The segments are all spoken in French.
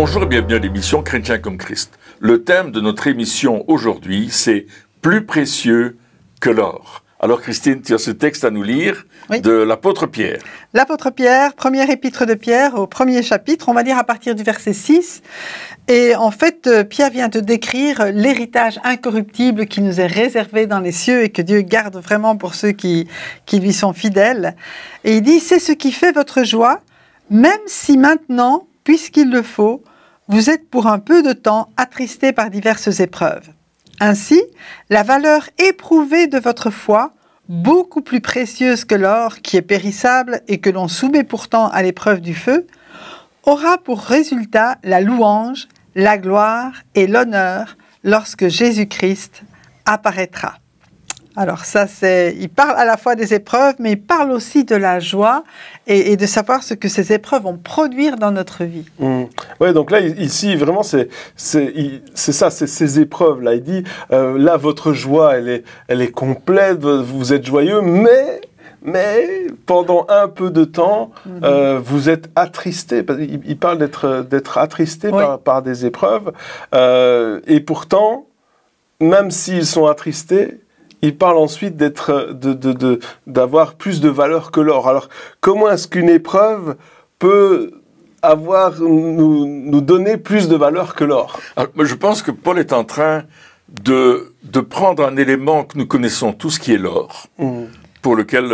Bonjour et bienvenue à l'émission Chrétien comme Christ. Le thème de notre émission aujourd'hui, c'est « Plus précieux que l'or ». Alors Christine, tu as ce texte à nous lire de l'apôtre Pierre. L'apôtre Pierre, première épître de Pierre, au premier chapitre, on va lire à partir du verset 6. Et en fait, Pierre vient de décrire l'héritage incorruptible qui nous est réservé dans les cieux et que Dieu garde vraiment pour ceux qui lui sont fidèles. Et il dit, c'est ce qui fait votre joie, même si maintenant, puisqu'il le faut, vous êtes pour un peu de temps attristés par diverses épreuves. Ainsi, la valeur éprouvée de votre foi, beaucoup plus précieuse que l'or qui est périssable et que l'on soumet pourtant à l'épreuve du feu, aura pour résultat la louange, la gloire et l'honneur lorsque Jésus-Christ apparaîtra. Alors ça, il parle à la fois des épreuves, mais il parle aussi de la joie et de savoir ce que ces épreuves vont produire dans notre vie. Oui, donc là, ici, vraiment, c'est ça, c'est ces épreuves-là. Il dit, là, votre joie, elle est complète, vous êtes joyeux, mais pendant un peu de temps, vous êtes attristés. Il parle d'être attristés par des épreuves. Et pourtant, même s'ils sont attristés, il parle ensuite d'avoir plus de valeur que l'or. Alors, comment est-ce qu'une épreuve peut nous donner plus de valeur que l'or? Je pense que Paul est en train de prendre un élément que nous connaissons tous, qui est l'or, pour lequel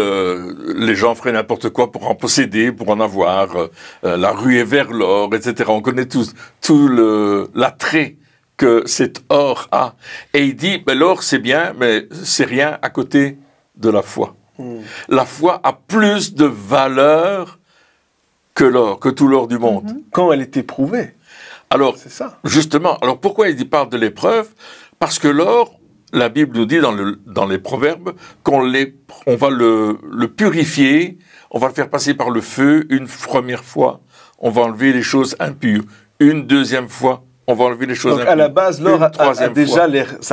les gens feraient n'importe quoi pour en posséder, pour en avoir, la ruée vers l'or, etc. On connaît tous tout l'attrait que cet or a. Et il dit, l'or c'est bien, mais c'est rien à côté de la foi. La foi a plus de valeur que l'or, que tout l'or du monde. Quand elle est éprouvée. Alors, c'est ça. Justement, alors pourquoi il parle de l'épreuve? Parce que l'or, la Bible nous dit dans les Proverbes qu'on va le purifier, on va le faire passer par le feu une première fois, on va enlever les choses impures. Une deuxième fois, on va enlever les choses impures. Donc à la base, l'or a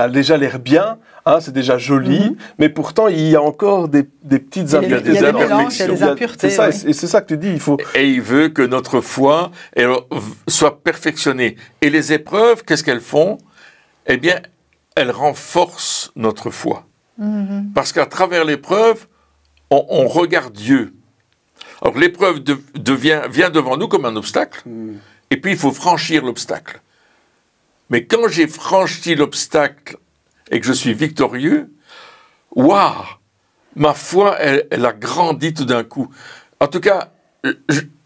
déjà l'air bien, hein, c'est déjà joli, mais pourtant il y a encore des petites impuretés. Il y a des mélanges, il y a des impuretés. C'est ça, et c'est ça que tu dis, il faut... Et il veut que notre foi soit perfectionnée. Et les épreuves, qu'est-ce qu'elles font? Eh bien, elles renforcent notre foi. Parce qu'à travers l'épreuve, on regarde Dieu. Alors l'épreuve vient devant nous comme un obstacle, et puis il faut franchir l'obstacle. Mais quand j'ai franchi l'obstacle et que je suis victorieux, waouh, ma foi, elle a grandi tout d'un coup. En tout cas,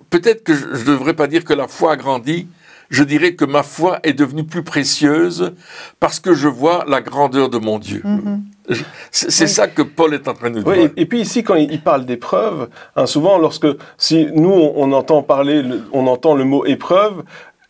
peut-être que je ne devrais pas dire que la foi a grandi, je dirais que ma foi est devenue plus précieuse parce que je vois la grandeur de mon Dieu. C'est ça que Paul est en train de nous dire. Oui, et puis ici, quand il parle d'épreuve, souvent, si nous, on entend le mot épreuve,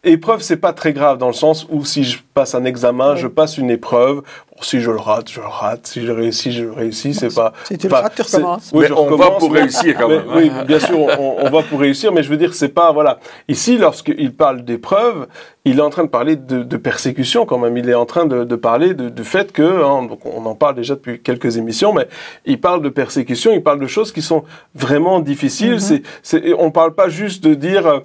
épreuve, c'est pas très grave dans le sens où si je passe un examen, je passe une épreuve. Bon, si je le rate, je le rate. Si je réussis, c'est pas... Si tu le rates, tu recommences. Oui, on va pour réussir quand même. Oui, bien sûr, on va pour réussir, mais je veux dire, c'est pas... Voilà. Ici, lorsqu'il parle d'épreuve, il est en train de parler de persécution quand même. Il est en train de parler du fait que... donc on en parle déjà depuis quelques émissions, mais il parle de persécution, il parle de choses qui sont vraiment difficiles. On parle pas juste de dire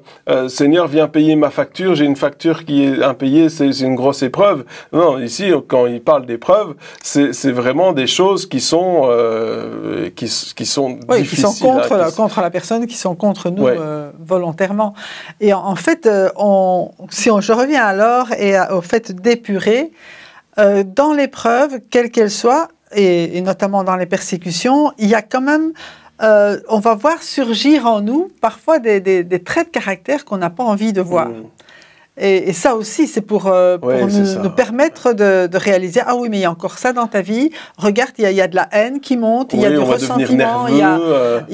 Seigneur, viens payer ma facture, j'ai une facture qui est impayée, c'est une grosse épreuve. Non, ici, quand il parle d'épreuve, c'est vraiment des choses qui sont difficiles. Qui sont contre la personne, qui sont contre nous volontairement. Et en fait, je reviens alors au fait d'épurer, dans l'épreuve, quelle qu'elle soit, et notamment dans les persécutions, il y a quand même... on va voir surgir en nous parfois des traits de caractère qu'on n'a pas envie de voir. Et ça aussi, c'est pour nous permettre de réaliser, ah oui, mais il y a encore ça dans ta vie. Regarde, il y a de la haine qui monte, il y a du ressentiment, il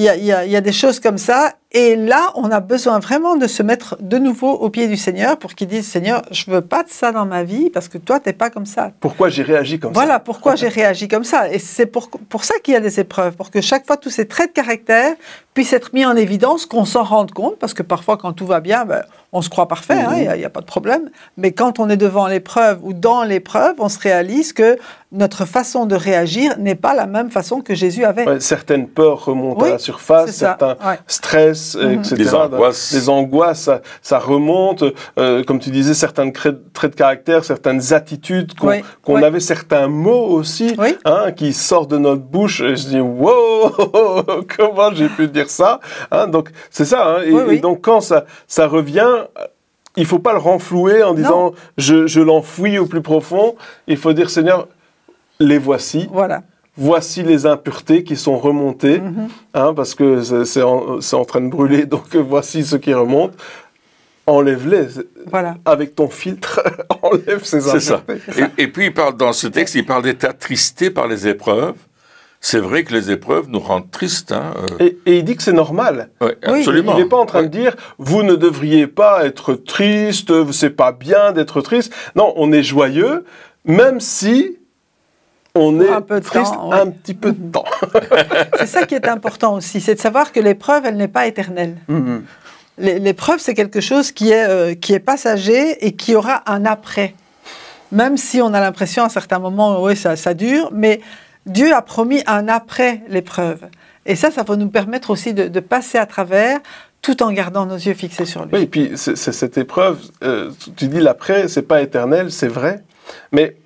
y a des choses comme ça. Et là, on a besoin vraiment de se mettre de nouveau au pied du Seigneur pour qu'il dise, Seigneur, je veux pas de ça dans ma vie parce que toi, t'es pas comme ça. Pourquoi j'ai réagi comme ça? Voilà, pourquoi j'ai réagi comme ça. Et c'est pour ça qu'il y a des épreuves, pour que chaque fois, tous ces traits de caractère puissent être mis en évidence, qu'on s'en rende compte, parce que parfois, quand tout va bien, on se croit parfait, il n'y a pas de problème. Mais quand on est devant l'épreuve ou dans l'épreuve, on se réalise que notre façon de réagir n'est pas la même façon que Jésus avait. Ouais, certaines peurs remontent à la surface, certains stress, etc. Des angoisses, ça remonte. Comme tu disais, certains traits de caractère, certaines attitudes qu'on avait, certains mots aussi qui sortent de notre bouche. Et je dis, wow, comment j'ai pu dire ça, donc c'est ça. Et donc quand ça revient, il ne faut pas le renflouer en disant je l'enfouis au plus profond. Il faut dire, Seigneur, les voici. Voilà. Voici les impuretés qui sont remontées, parce que c'est en train de brûler, donc voici ce qui remonte. Enlève-les. Voilà. Avec ton filtre, enlève ces impuretés. C'est ça. Et puis, dans ce texte, il parle d'être attristé par les épreuves. C'est vrai que les épreuves nous rendent tristes. Et il dit que c'est normal. Oui, absolument. Il n'est pas en train de dire, vous ne devriez pas être triste, c'est pas bien d'être triste. Non, on est joyeux, même si on est triste un petit peu de temps. C'est ça qui est important aussi, c'est de savoir que l'épreuve, elle n'est pas éternelle. L'épreuve, c'est quelque chose qui est passager et qui aura un après. Même si on a l'impression à certains moments, oui, ça dure, mais Dieu a promis un après l'épreuve. Et ça va nous permettre aussi de passer à travers tout en gardant nos yeux fixés sur lui. Oui, et puis cette épreuve, tu dis l'après, c'est pas éternel, c'est vrai, mais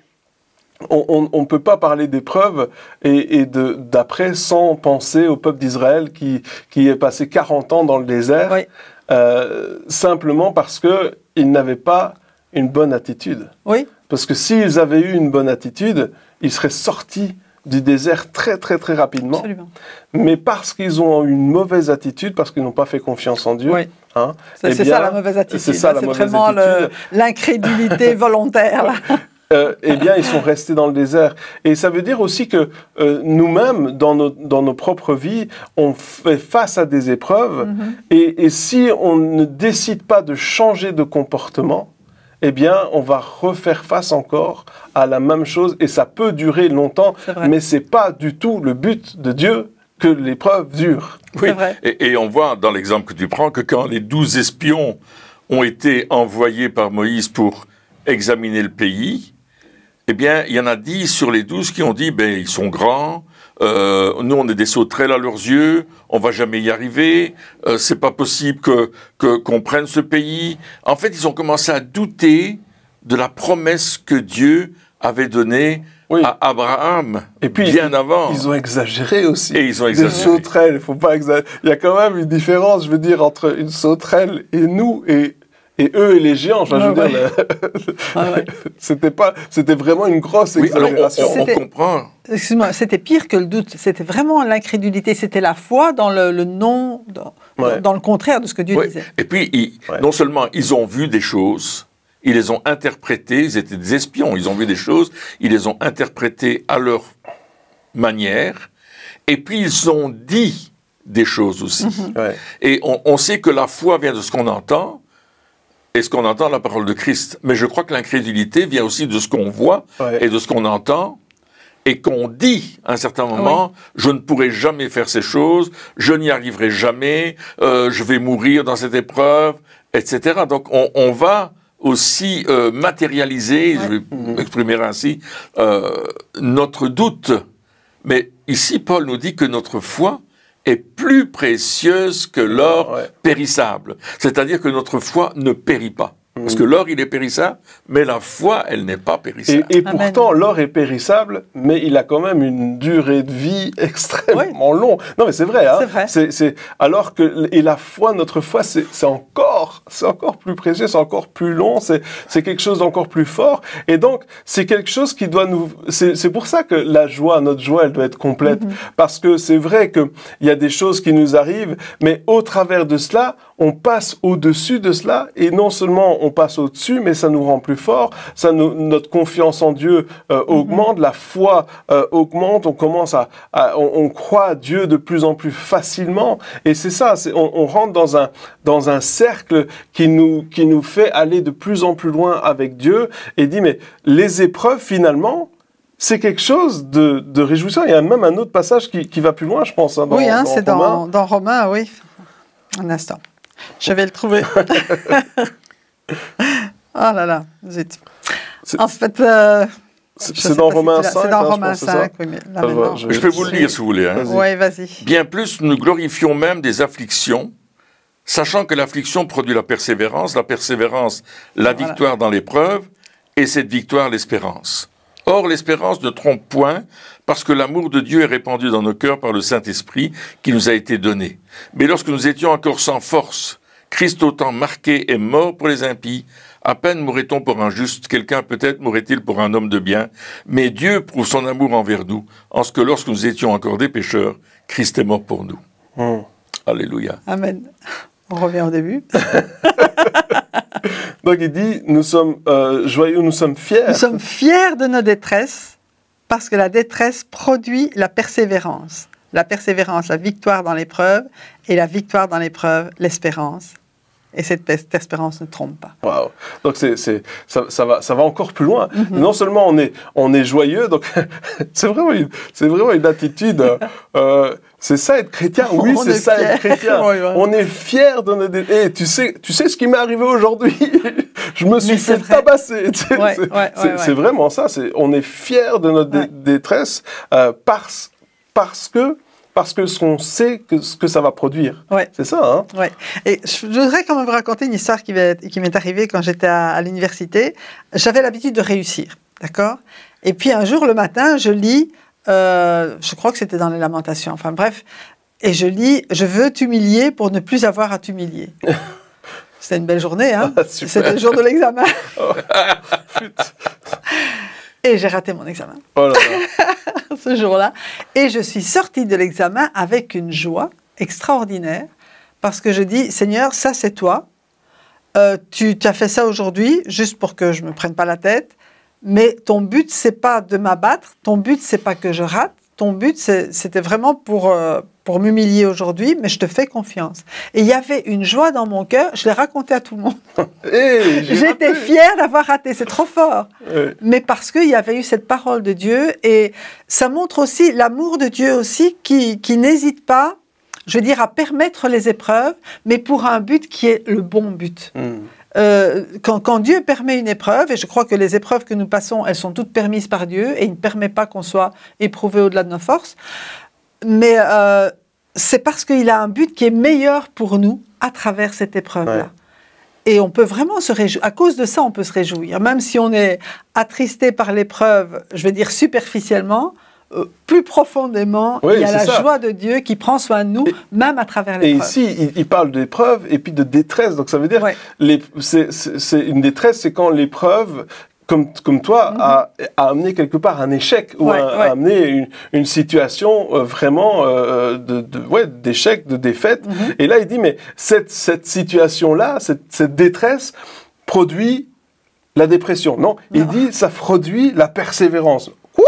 on ne peut pas parler d'épreuve et d'après sans penser au peuple d'Israël qui est passé 40 ans dans le désert, simplement parce qu'ils n'avaient pas une bonne attitude. Oui. Parce que s'ils avaient eu une bonne attitude, ils seraient sortis du désert très très très rapidement. Absolument. Mais parce qu'ils ont eu une mauvaise attitude, parce qu'ils n'ont pas fait confiance en Dieu. C'est ça la mauvaise attitude. C'est vraiment l'incrédulité volontaire. Eh bien, ils sont restés dans le désert. Et ça veut dire aussi que nous-mêmes, dans nos propres vies, on fait face à des épreuves. Et si on ne décide pas de changer de comportement, eh bien, on va refaire face encore à la même chose. Et ça peut durer longtemps, mais ce n'est pas du tout le but de Dieu que l'épreuve dure. Oui, et on voit dans l'exemple que tu prends que quand les 12 espions ont été envoyés par Moïse pour examiner le pays, eh bien, il y en a 10 sur les 12 qui ont dit, ils sont grands, nous on est des sauterelles à leurs yeux, on va jamais y arriver, c'est pas possible qu'on prenne ce pays. En fait, ils ont commencé à douter de la promesse que Dieu avait donnée à Abraham, et puis, bien avant. Ils ont exagéré aussi. Et ils ont exagéré. Des sauterelles, faut pas exagérer. Il y a quand même une différence, je veux dire, entre une sauterelle et nous, et eux et les géants, je veux dire, c'était vraiment une grosse exagération. On comprend. Excuse-moi, c'était pire que le doute, c'était vraiment l'incrédulité, c'était la foi dans le non, dans le contraire de ce que Dieu disait. Et puis, non seulement ils ont vu des choses, ils les ont interprétées, ils étaient des espions, ils ont vu des choses, ils les ont interprétées à leur manière, et puis ils ont dit des choses aussi. Et on sait que la foi vient de ce qu'on entend, et ce qu'on entend, la parole de Christ. Mais je crois que l'incrédulité vient aussi de ce qu'on voit et de ce qu'on entend, et qu'on dit à un certain moment, je ne pourrai jamais faire ces choses, je n'y arriverai jamais, je vais mourir dans cette épreuve, etc. Donc on va aussi matérialiser, je vais m'exprimer ainsi, notre doute. Mais ici, Paul nous dit que notre foi est plus précieuse que l'or périssable. C'est-à-dire que notre foi ne périt pas. Parce que l'or, il est périssable, mais la foi, elle n'est pas périssable. Et pourtant, l'or est périssable, mais il a quand même une durée de vie extrêmement longue. Non, mais c'est vrai. Hein. C'est vrai. Alors que la foi, notre foi, c'est encore plus précieux, c'est encore plus long, c'est quelque chose d'encore plus fort. Et donc, c'est quelque chose qui doit nous... C'est pour ça que notre joie, elle doit être complète. Parce que c'est vrai qu'il y a des choses qui nous arrivent, mais au travers de cela, on passe au-dessus de cela, et non seulement on passe au-dessus, mais ça nous rend plus forts, notre confiance en Dieu augmente, la foi augmente, on commence on croit à Dieu de plus en plus facilement, et c'est ça, on rentre dans un cercle qui nous fait aller de plus en plus loin avec Dieu, et dit, mais les épreuves, finalement, c'est quelque chose de réjouissant. Il y a même un autre passage qui va plus loin, je pense. Hein, c'est dans Romains, oui. Un instant. Je vais le trouver. Oh là là, zut. En fait... C'est dans Romains 5. C'est dans Romains je pense, 5, oui, mais là maintenant... Je peux vous le lire si vous voulez. Hein. Oui, vas-y. Bien plus, nous glorifions même des afflictions, sachant que l'affliction produit la persévérance, la victoire dans l'épreuve, et cette victoire, l'espérance. Or, l'espérance ne trompe point, parce que l'amour de Dieu est répandu dans nos cœurs par le Saint-Esprit qui nous a été donné. Mais lorsque nous étions encore sans force, Christ autant marqué est mort pour les impies. À peine mourrait-on pour un juste, quelqu'un peut-être mourrait-il pour un homme de bien. Mais Dieu prouve son amour envers nous, en ce que lorsque nous étions encore des pécheurs, Christ est mort pour nous. Alléluia. Amen. On revient au début. Donc il dit, nous sommes joyeux, nous sommes fiers. Nous sommes fiers de nos détresses, parce que la détresse produit la persévérance. La persévérance, la victoire dans l'épreuve, et la victoire dans l'épreuve, l'espérance. Et cette espérance ne trompe pas. Wow. Donc ça va encore plus loin. Non seulement on est joyeux, donc c'est vraiment une attitude. C'est ça être chrétien. Oui, c'est ça être chrétien. Oui. On est fier de notre. Et tu sais ce qui m'est arrivé aujourd'hui. Je me suis fait tabasser. C'est vraiment ça. On est fier de notre détresse parce que ce qu'on sait ce que ça va produire. Ouais. C'est ça, hein? Ouais. Et je voudrais quand même vous raconter une histoire qui m'est arrivée quand j'étais à l'université. J'avais l'habitude de réussir, d'accord? Et puis un jour, le matin, je lis, je crois que c'était dans les Lamentations, enfin bref, et je lis « Je veux t'humilier pour ne plus avoir à t'humilier ». C'était une belle journée, hein? C'était le jour de l'examen. Et j'ai raté mon examen. Oh là là. Ce jour-là. Et je suis sortie de l'examen avec une joie extraordinaire parce que je dis, Seigneur, ça c'est toi. Tu as fait ça aujourd'hui juste pour que je ne me prenne pas la tête. Mais ton but, c'est pas de m'abattre. Ton but, c'est pas que je rate. Ton but, c'était vraiment pour m'humilier aujourd'hui, mais je te fais confiance. Et il y avait une joie dans mon cœur, je l'ai raconté à tout le monde. Hey, j'étais fière d'avoir raté, c'est trop fort. Hey. Mais parce qu'il y avait eu cette parole de Dieu, et ça montre aussi l'amour de Dieu aussi, qui n'hésite pas, je veux dire, à permettre les épreuves, mais pour un but qui est le bon but. Quand Dieu permet une épreuve, et je crois que les épreuves que nous passons, elles sont toutes permises par Dieu, et il ne permet pas qu'on soit éprouvé au-delà de nos forces, mais c'est parce qu'il a un but qui est meilleur pour nous à travers cette épreuve-là. Ouais. Et on peut vraiment se réjouir. À cause de ça, on peut se réjouir. Même si on est attristé par l'épreuve, je veux dire superficiellement, plus profondément, il y a la joie de Dieu qui prend soin de nous, même à travers l'épreuve. Et ici, il parle d'épreuve et puis de détresse. Donc ça veut dire, c'est une détresse, c'est quand l'épreuve, comme toi, a amené quelque part un échec ou a amené une situation vraiment d'échec, de défaite. Et là, il dit, mais cette situation-là, cette détresse produit la dépression. Non, il dit, ça produit la persévérance. Quoi?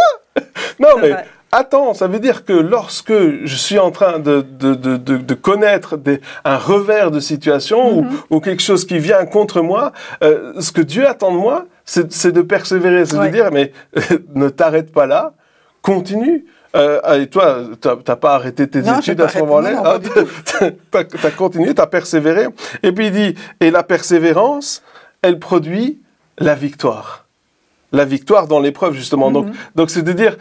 Non, mais attends, ça veut dire que lorsque je suis en train de connaître un revers de situation ou quelque chose qui vient contre moi, ce que Dieu attend de moi, c'est de persévérer. C'est de dire, mais ne t'arrête pas là, continue. Et toi, t'as pas arrêté tes études à ce moment-là. T'as continué, t'as persévéré. Et puis il dit, et la persévérance, elle produit la victoire. La victoire dans l'épreuve, justement. Donc c'est de dire,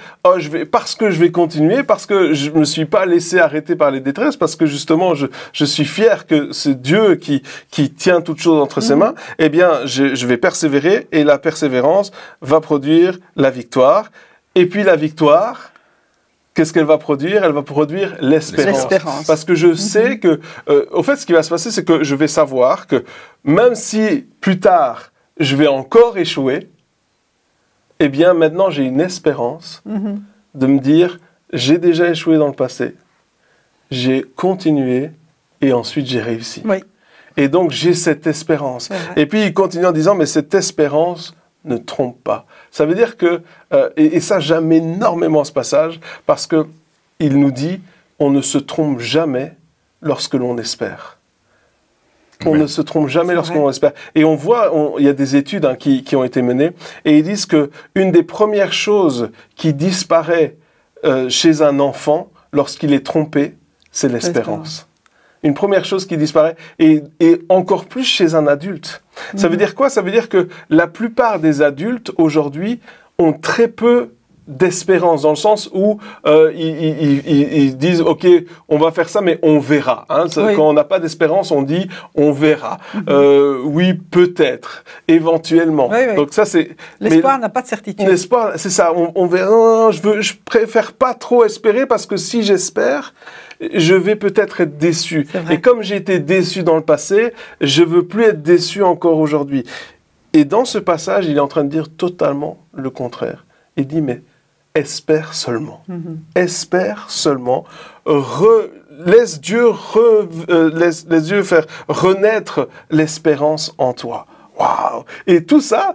parce que je vais continuer, parce que je me suis pas laissé arrêter par les détresses, parce que justement, je suis fier que c'est Dieu qui tient toutes choses entre ses mains, eh bien, je vais persévérer, et la persévérance va produire la victoire. Et puis la victoire, qu'est-ce qu'elle va produire? Elle va produire l'espérance. Parce que je sais que, au fait, ce qui va se passer, c'est que je vais savoir que même si plus tard, je vais encore échouer, eh bien, maintenant, j'ai une espérance de me dire, j'ai déjà échoué dans le passé, j'ai continué et ensuite j'ai réussi. Oui. Et donc, j'ai cette espérance. Et puis, il continue en disant, mais cette espérance ne trompe pas. Ça veut dire que, et ça, j'aime énormément ce passage, parce qu'il nous dit, on ne se trompe jamais lorsque l'on espère. On ne se trompe jamais lorsqu'on espère. Et on voit, il y a des études qui ont été menées, et ils disent que une des premières choses qui disparaît chez un enfant lorsqu'il est trompé, c'est l'espérance. Une première chose qui disparaît, et encore plus chez un adulte. Ça veut dire quoi? Ça veut dire que la plupart des adultes, aujourd'hui, ont très peu d'espérance, dans le sens où ils disent ok, on va faire ça mais on verra, hein. Oui. Quand on n'a pas d'espérance, on dit on verra. Oui, peut-être, éventuellement. Oui, oui. Donc ça c'est L'espoir n'a pas de certitude. l'espoir, c'est ça, on verra. Non, je préfère pas trop espérer, parce que si j'espère, je vais peut-être être déçu. Et comme j'ai été déçu dans le passé, je veux plus être déçu encore aujourd'hui. Et dans ce passage, il est en train de dire totalement le contraire. Il dit mais espère seulement. Espère seulement. Laisse Dieu faire renaître l'espérance en toi. Waouh! Et tout ça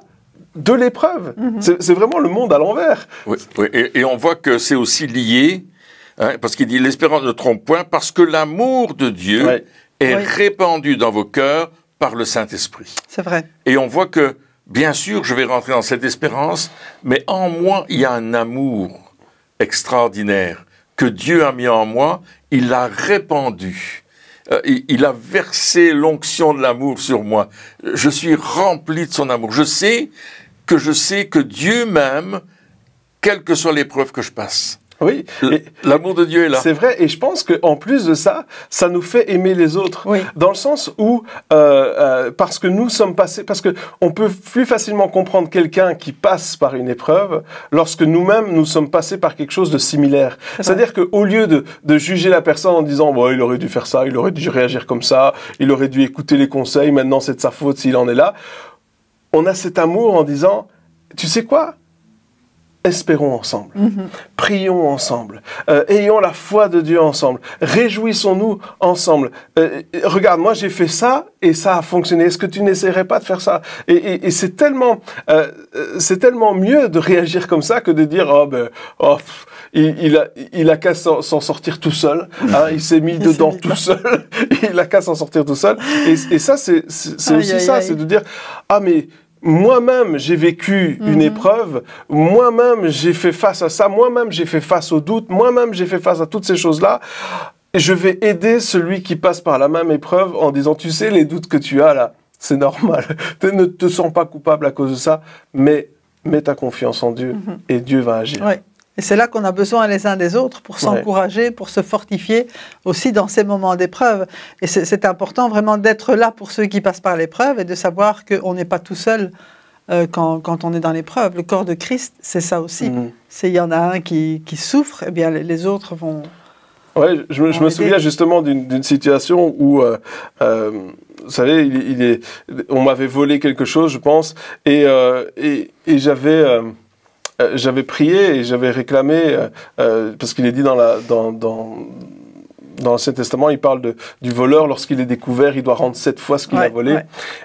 de l'épreuve. C'est vraiment le monde à l'envers. Oui, oui. Et on voit que c'est aussi lié, hein, parce qu'il dit l'espérance ne trompe point, parce que l'amour de Dieu est répandu dans vos cœurs par le Saint-Esprit. C'est vrai. Et on voit que bien sûr, je vais rentrer dans cette espérance, mais en moi, il y a un amour extraordinaire que Dieu a mis en moi, il l'a répandu. Il a versé l'onction de l'amour sur moi. Je suis rempli de son amour. Je sais que Dieu m'aime, quelle que soit l'épreuve que je passe. Oui, l'amour de Dieu est là. C'est vrai, et je pense qu'en plus de ça, ça nous fait aimer les autres. Oui. Dans le sens où, parce que nous sommes passés, parce que on peut plus facilement comprendre quelqu'un qui passe par une épreuve lorsque nous-mêmes nous sommes passés par quelque chose de similaire. C'est-à-dire qu'au lieu de juger la personne en disant bon, il aurait dû faire ça, il aurait dû réagir comme ça, il aurait dû écouter les conseils, maintenant c'est de sa faute s'il en est là, on a cet amour en disant tu sais quoi? Espérons ensemble, prions ensemble, ayons la foi de Dieu ensemble, réjouissons-nous ensemble. Regarde, moi j'ai fait ça et ça a fonctionné. Est-ce que tu n'essaierais pas de faire ça? Et c'est tellement mieux de réagir comme ça que de dire il a qu'à s'en sortir tout seul. Hein, il s'est mis dedans tout seul. Il a qu'à s'en sortir tout seul. Et ça c'est aussi ça, c'est de dire mais moi-même, j'ai vécu une épreuve, moi-même, j'ai fait face à ça, moi-même, j'ai fait face aux doutes, moi-même, j'ai fait face à toutes ces choses-là. Et je vais aider celui qui passe par la même épreuve en disant, tu sais, les doutes que tu as là, c'est normal. Ne te sens pas coupable à cause de ça, mais mets ta confiance en Dieu et Dieu va agir. Oui. Et c'est là qu'on a besoin les uns des autres pour s'encourager, pour se fortifier aussi dans ces moments d'épreuve. Et c'est important vraiment d'être là pour ceux qui passent par l'épreuve et de savoir qu'on n'est pas tout seul quand on est dans l'épreuve. Le corps de Christ, c'est ça aussi. Il y en a un qui souffre, eh bien les autres vont... Ouais, je me souviens justement d'une situation où, vous savez, on m'avait volé quelque chose, je pense, et j'avais prié et j'avais réclamé, parce qu'il est dit dans l'Ancien Testament, il parle du voleur, lorsqu'il est découvert, il doit rendre 7 fois ce qu'il a volé.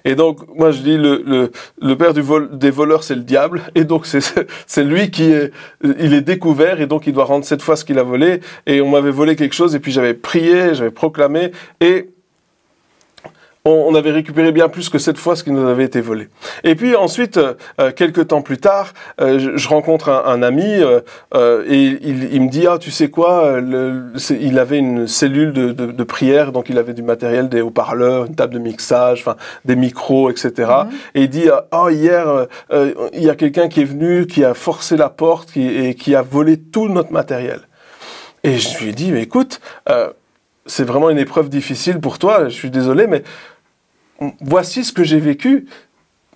Et donc, moi je dis, le père des voleurs, c'est le diable, et donc c'est lui il est découvert, et donc il doit rendre 7 fois ce qu'il a volé, et on m'avait volé quelque chose, et puis j'avais prié, j'avais proclamé, et on avait récupéré bien plus que 7 fois ce qui nous avait été volé. Et puis ensuite, quelques temps plus tard, je rencontre un ami et il me dit tu sais quoi, il avait une cellule de prière, donc il avait du matériel, des haut-parleurs, une table de mixage, enfin des micros, etc. Et il dit hier il y a quelqu'un qui est venu, qui a forcé la porte et qui a volé tout notre matériel. Et je lui ai dit mais écoute, c'est vraiment une épreuve difficile pour toi, je suis désolé, mais voici ce que j'ai vécu,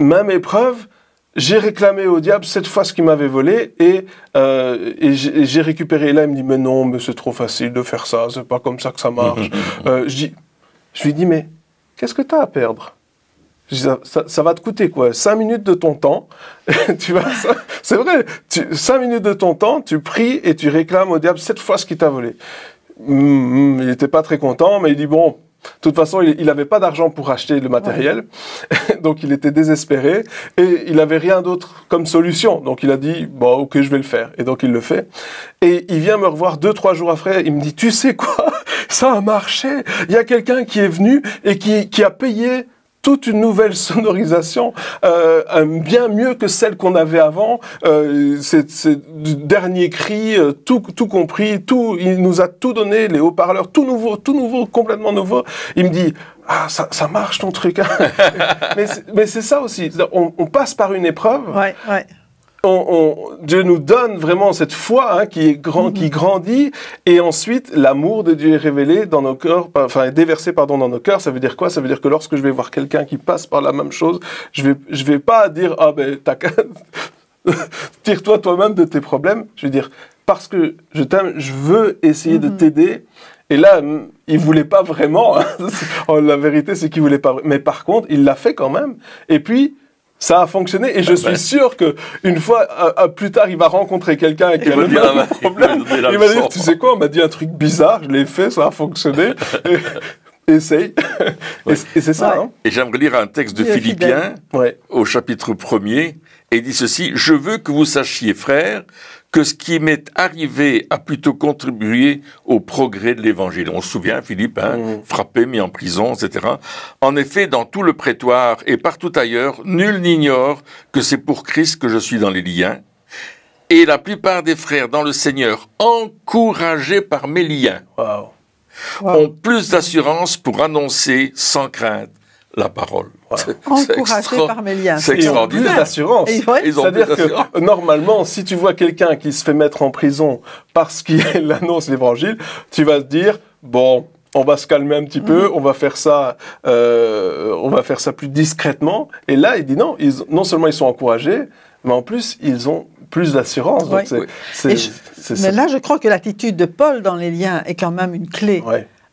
même épreuve, j'ai réclamé au diable 7 fois ce qu'il m'avait volé et j'ai récupéré. Et là, il me dit, mais non, mais c'est trop facile de faire ça, c'est pas comme ça que ça marche. Je lui dis, mais qu'est-ce que tu as à perdre? Je dis, ça va te coûter quoi? 5 minutes de ton temps, c'est vrai, 5 minutes de ton temps, tu pries et tu réclames au diable 7 fois ce qu'il t'a volé. Il n'était pas très content, mais il dit, bon, de toute façon, il n'avait pas d'argent pour acheter le matériel, donc il était désespéré et il n'avait rien d'autre comme solution. Donc il a dit, bon, ok, je vais le faire. Et donc il le fait. Et il vient me revoir 2-3 jours après, il me dit, tu sais quoi, ça a marché. Il y a quelqu'un qui est venu et qui a payé toute une nouvelle sonorisation, bien mieux que celle qu'on avait avant. C'est du dernier cri, tout compris, il nous a tout donné, les haut-parleurs, tout nouveau, complètement nouveau. Il me dit, ça marche ton truc. Hein. mais c'est ça aussi, on passe par une épreuve. Dieu nous donne vraiment cette foi qui grandit, et ensuite l'amour de Dieu est révélé dans nos cœurs, est déversé dans nos cœurs. Ça veut dire quoi? Ça veut dire que lorsque je vais voir quelqu'un qui passe par la même chose, je vais pas dire tire-toi toi-même de tes problèmes. Je vais dire, parce que je t'aime, je veux essayer de t'aider. Et là, il voulait pas vraiment. La vérité, c'est qu'il voulait pas. Mais par contre, il l'a fait quand même. Et puis, ça a fonctionné. Et je suis sûr que une fois, plus tard, il va rencontrer quelqu'un qui a le même problème. Il va dire, tu sais quoi, on m'a dit un truc bizarre, je l'ai fait, ça a fonctionné. Essaye. Et c'est ça. Ouais. Et j'aimerais lire un texte de Philippiens, au chapitre 1er, et il dit ceci: « Je veux que vous sachiez, frères, que ce qui m'est arrivé a plutôt contribué au progrès de l'Évangile. » On se souvient, Philippe, frappé, mis en prison, etc. En effet, dans tout le prétoire et partout ailleurs, nul n'ignore que c'est pour Christ que je suis dans les liens. Et la plupart des frères dans le Seigneur, encouragés par mes liens, ont plus d'assurance pour annoncer sans crainte la parole. Encouragé par mes liens. C'est extraordinaire. Plus d'assurance. C'est-à-dire que normalement, si tu vois quelqu'un qui se fait mettre en prison parce qu'il annonce l'évangile, tu vas te dire, bon, on va se calmer un petit peu, on va faire ça plus discrètement. Et là, il dit non, non seulement ils sont encouragés, mais en plus, ils ont plus d'assurance. Mais là, je crois que l'attitude de Paul dans les liens est quand même une clé.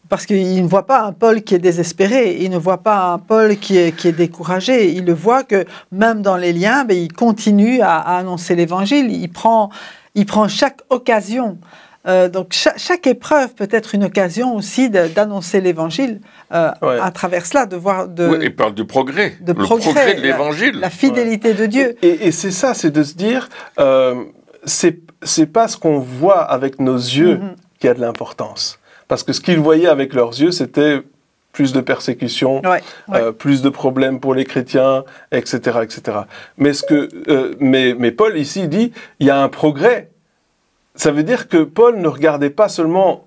Parce qu'il ne voit pas un Paul qui est désespéré, il ne voit pas un Paul qui est découragé. Il le voit que même dans les liens, il continue à annoncer l'évangile. Il prend chaque occasion. Donc chaque épreuve peut être une occasion aussi d'annoncer l'évangile. À travers cela, de voir... il parle du progrès. Le progrès de l'évangile. La fidélité de Dieu. Et c'est ça, c'est de se dire, c'est pas ce qu'on voit avec nos yeux qui a de l'importance. Parce que ce qu'ils voyaient avec leurs yeux, c'était plus de persécutions, plus de problèmes pour les chrétiens, etc., etc. Mais Paul ici dit, il y a un progrès. Ça veut dire que Paul ne regardait pas seulement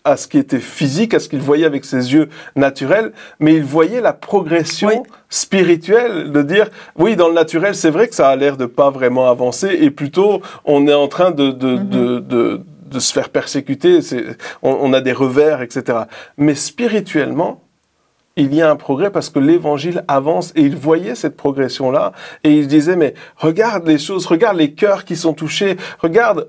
à ce qui était physique, à ce qu'il voyait avec ses yeux naturels, mais il voyait la progression spirituelle, de dire, oui, dans le naturel, c'est vrai que ça a l'air de pas vraiment avancer, et plutôt, on est en train de se faire persécuter, on a des revers, etc. Mais spirituellement, il y a un progrès parce que l'évangile avance, et il voyait cette progression-là, et il disait, mais regarde les choses, regarde les cœurs qui sont touchés, regarde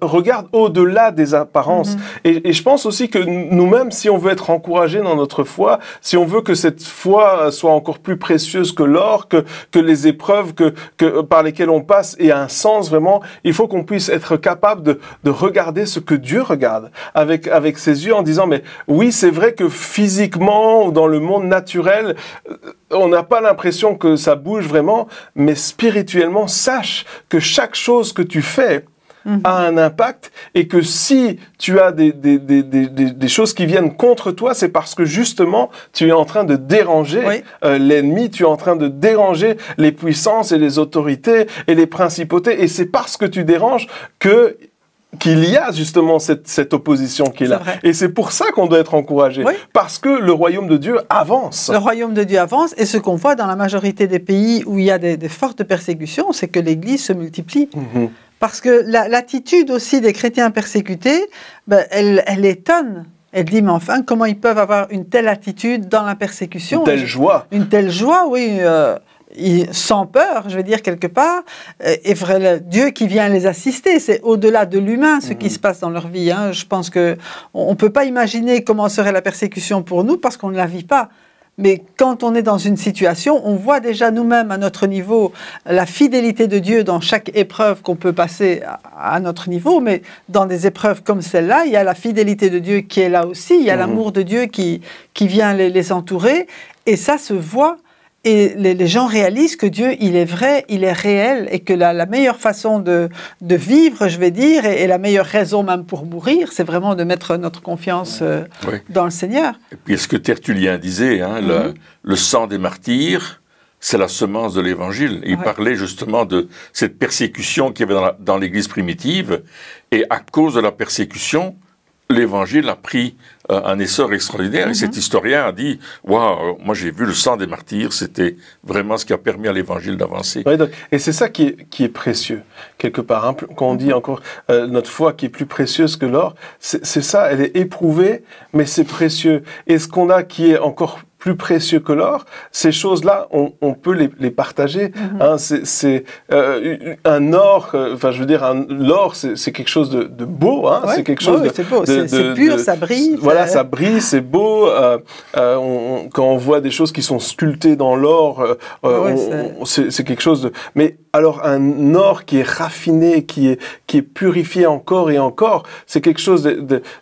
au-delà des apparences. Et je pense aussi que nous-mêmes, si on veut être encouragés dans notre foi, si on veut que cette foi soit encore plus précieuse que l'or, que les épreuves par lesquelles on passe aient un sens vraiment, il faut qu'on puisse être capable de regarder ce que Dieu regarde avec ses yeux, en disant, mais oui, c'est vrai que physiquement, ou dans le monde naturel, on n'a pas l'impression que ça bouge vraiment, mais spirituellement, sache que chaque chose que tu fais a un impact, et que si tu as des choses qui viennent contre toi, c'est parce que justement, tu es en train de déranger l'ennemi, tu es en train de déranger les puissances et les autorités et les principautés, et c'est parce que tu déranges qu'il y a justement cette opposition qui est là. Et c'est pour ça qu'on doit être encouragé. Parce que le royaume de Dieu avance. Le royaume de Dieu avance, et ce qu'on voit dans la majorité des pays où il y a des fortes persécutions, c'est que l'Église se multiplie. Parce que l'attitude aussi des chrétiens persécutés, elle étonne. Elle dit, mais enfin, comment ils peuvent avoir une telle attitude dans la persécution? Une telle joie. Une telle joie, oui. Sans peur, je veux dire, quelque part, et Dieu qui vient les assister, c'est au-delà de l'humain ce qui se passe dans leur vie. Je pense qu'on ne peut pas imaginer comment serait la persécution pour nous parce qu'on ne la vit pas. Mais quand on est dans une situation, on voit déjà nous-mêmes à notre niveau la fidélité de Dieu dans chaque épreuve qu'on peut passer à notre niveau, mais dans des épreuves comme celle-là, il y a la fidélité de Dieu qui est là aussi, il y a l'amour de Dieu qui vient les entourer, et ça se voit. Et les gens réalisent que Dieu, il est vrai, il est réel, et que la meilleure façon de vivre, je vais dire, et la meilleure raison même pour mourir, c'est vraiment de mettre notre confiance dans le Seigneur. Et puis ce que Tertullien disait, le sang des martyrs, c'est la semence de l'Évangile. Il parlait justement de cette persécution qu'il y avait dans l'Église primitive, et à cause de la persécution, l'évangile a pris un essor extraordinaire. Et cet historien a dit, waouh, moi j'ai vu le sang des martyrs, c'était vraiment ce qui a permis à l'évangile d'avancer. Ouais, et c'est ça qui est précieux, quelque part. Hein. Quand on dit encore notre foi qui est plus précieuse que l'or, c'est ça, elle est éprouvée, mais c'est précieux. Et ce qu'on a qui est encore plus précieux que l'or, ces choses-là, on peut les partager. Hein, c'est un or, enfin je veux dire, l'or, c'est quelque chose de beau, hein, c'est quelque chose c'est beau, c'est pur, ça brille. Voilà, ça brille, c'est beau. Quand on voit des choses qui sont sculptées dans l'or, c'est quelque chose de... Mais alors un or qui est raffiné, qui est purifié encore et encore, c'est quelque chose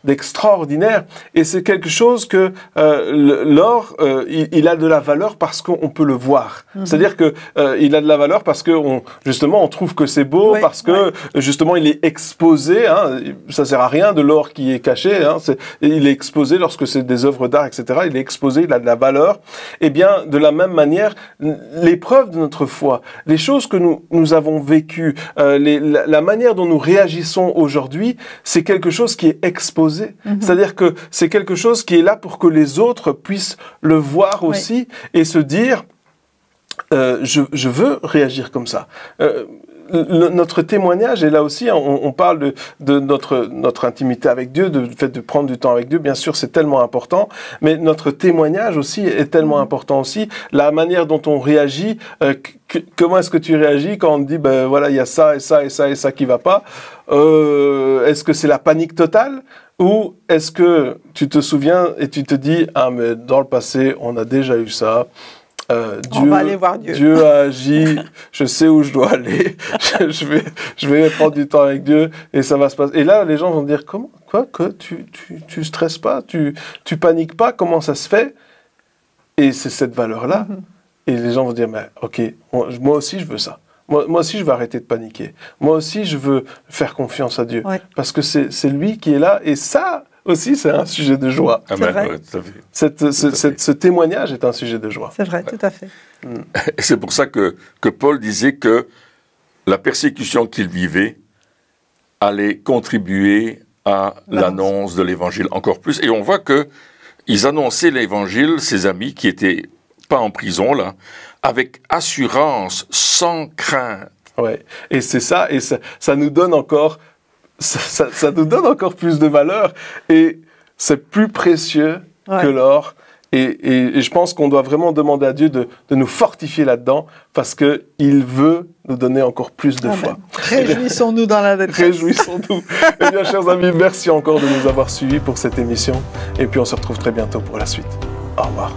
d'extraordinaire. Et c'est quelque chose que l'or, il a de la valeur parce qu'on peut le voir. C'est-à-dire que il a de la valeur parce que justement on trouve que c'est beau, parce que justement il est exposé. Hein, ça sert à rien de l'or qui est caché. Hein, il est exposé lorsque c'est des œuvres d'art, etc. Il est exposé, il a de la valeur. Eh bien, de la même manière, l'épreuve de notre foi, les choses que nous avons vécues, la manière dont nous réagissons aujourd'hui, c'est quelque chose qui est exposé. C'est-à-dire que c'est quelque chose qui est là pour que les autres puissent le voir aussi et se dire je veux réagir comme ça. Notre témoignage, et là aussi on parle de notre intimité avec Dieu, du fait de prendre du temps avec Dieu, bien sûr c'est tellement important, mais notre témoignage aussi est tellement important aussi, la manière dont on réagit, comment est-ce que tu réagis quand on te dit ben voilà il y a ça et ça et ça et ça qui va pas, est-ce que c'est la panique totale? Ou est-ce que tu te souviens et tu te dis « Ah, mais dans le passé, on a déjà eu ça. On va aller voir Dieu. Dieu a agi, je sais où je dois aller, je vais prendre du temps avec Dieu et ça va se passer. » Et là, les gens vont dire « Comment? Quoi? Que tu stresses pas? Tu paniques pas? Comment ça se fait ?» Et c'est cette valeur-là. Et les gens vont dire « Mais ok, moi aussi je veux ça. Moi aussi, je veux arrêter de paniquer. Moi aussi, je veux faire confiance à Dieu. Parce que c'est lui qui est là. Et ça aussi, c'est un sujet de joie. Ce témoignage est un sujet de joie. C'est vrai, tout à fait. Et c'est pour ça que Paul disait que la persécution qu'il vivait allait contribuer à l'annonce de l'évangile encore plus. Et on voit qu'ils annonçaient l'évangile, ses amis qui étaient pas en prison, là, avec assurance, sans crainte. Ouais. Et c'est ça, et ça nous donne encore, ça nous donne encore plus de valeur, et c'est plus précieux que l'or. Et je pense qu'on doit vraiment demander à Dieu de nous fortifier là-dedans, parce qu'il veut nous donner encore plus de foi. Réjouissons-nous dans la détresse. Réjouissons-nous. Eh bien, chers amis, merci encore de nous avoir suivis pour cette émission, et puis on se retrouve très bientôt pour la suite. Au revoir.